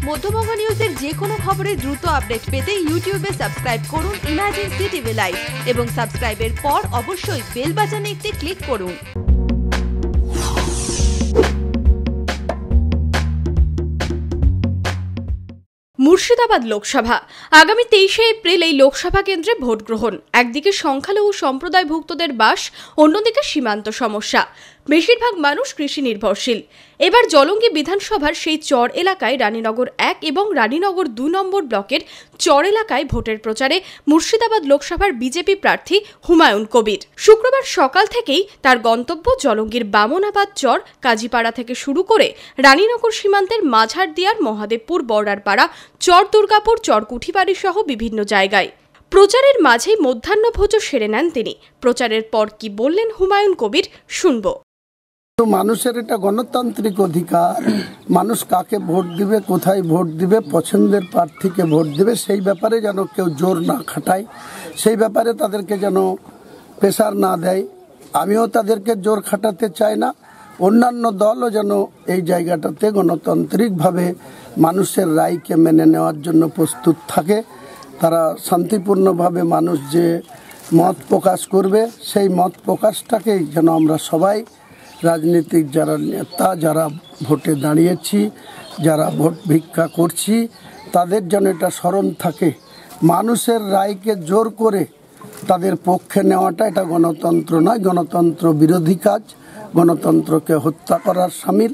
মধ্যবঙ্গ নিউজের যে কোনো খবরের দ্রুত আপডেট পেতে ইউটিউবে সাবস্ক্রাইব করুন ইমার্জেন্সি টিভি লাইভ এবং সাবস্ক্রাইবের পর অবশ্যই বেল বাটনে একটি ক্লিক করুন। মুর্শিদাবাদ লোকসভা আগামী 23শে এপ্রিল এই লোকসভা কেন্দ্রে ভোট গ্রহণ। একদিকে সংখ্যালঘু সম্প্রদায়ভুক্তদের বাস, অন্যদিকে সীমান্ত সমস্যা। বেশিরভাগ মানুষ কৃষি নির্ভরশীল। এবার জলঙ্গি বিধানসভার সেই চর এলাকায় রানীনগর 1 এবং রানীনগর 2 নম্বর ব্লকের চর এলাকায় ভোটের প্রচারে মুর্শিদাবাদ লোকসভার বিজেপি প্রার্থী হুমায়ুন কবির। শুক্রবার সকাল থেকেই তার গন্তব্য জলঙ্গির বামনাবাদ চর, কাজীপাড়া থেকে শুরু করে রানীনগর সীমান্তের মাঝারদিয়ার, মহাদেবপুর, বর্ডারপাড়া, চর দুর্গাপুর, চর কুঠিবাড়ি সহ বিভিন্ন জায়গায়। প্রচারের মাঝেই মধ্যাহ্নভোজও সেরে নেন তিনি। প্রচারের পর কি বললেন হুমায়ুন কবির, শুনব। মানুষের এটা গণতান্ত্রিক অধিকার, মানুষ কাকে ভোট দিবে, কোথায় ভোট দিবে, পছন্দের প্রার্থীকে ভোট দিবে, সেই ব্যাপারে যেন কেউ জোর না খাটায়, সেই ব্যাপারে তাদেরকে যেন প্রেসার না দেয়। আমিও তাদেরকে জোর খাটাতে চাই না। অন্যান্য দলও যেন এই জায়গাটাতে গণতান্ত্রিকভাবে মানুষের রায়কে মেনে নেওয়ার জন্য প্রস্তুত থাকে। তারা শান্তিপূর্ণভাবে মানুষ যে মত প্রকাশ করবে, সেই মত প্রকাশটাকেই যেন আমরা সবাই, রাজনীতিক যারা নেতা, যারা ভোটে দাঁড়িয়েছি, যারা ভোট ভিক্ষা করছি, তাদের যেন এটা স্মরণ থাকে। মানুষের রায়কে জোর করে তাদের পক্ষে নেওয়াটা এটা গণতন্ত্র নয়, গণতন্ত্র বিরোধী কাজ, গণতন্ত্রকে হত্যা করার শামিল।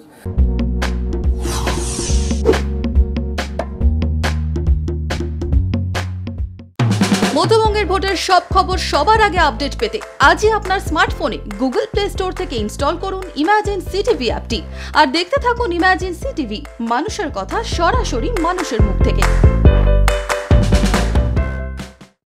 মধ্যবঙ্গের ভোটের সব খবর সবার আগে আপডেট পেতে আজই আপনার স্মার্টফোনে গুগল প্লে স্টোর থেকে ইনস্টল করুন ইমার্জেন্সি টিভি অ্যাপটি আর দেখতে থাকুন ইমার্জেন্সি টিভি, মানুষের কথা সরাসরি মানুষের মুখ থেকে।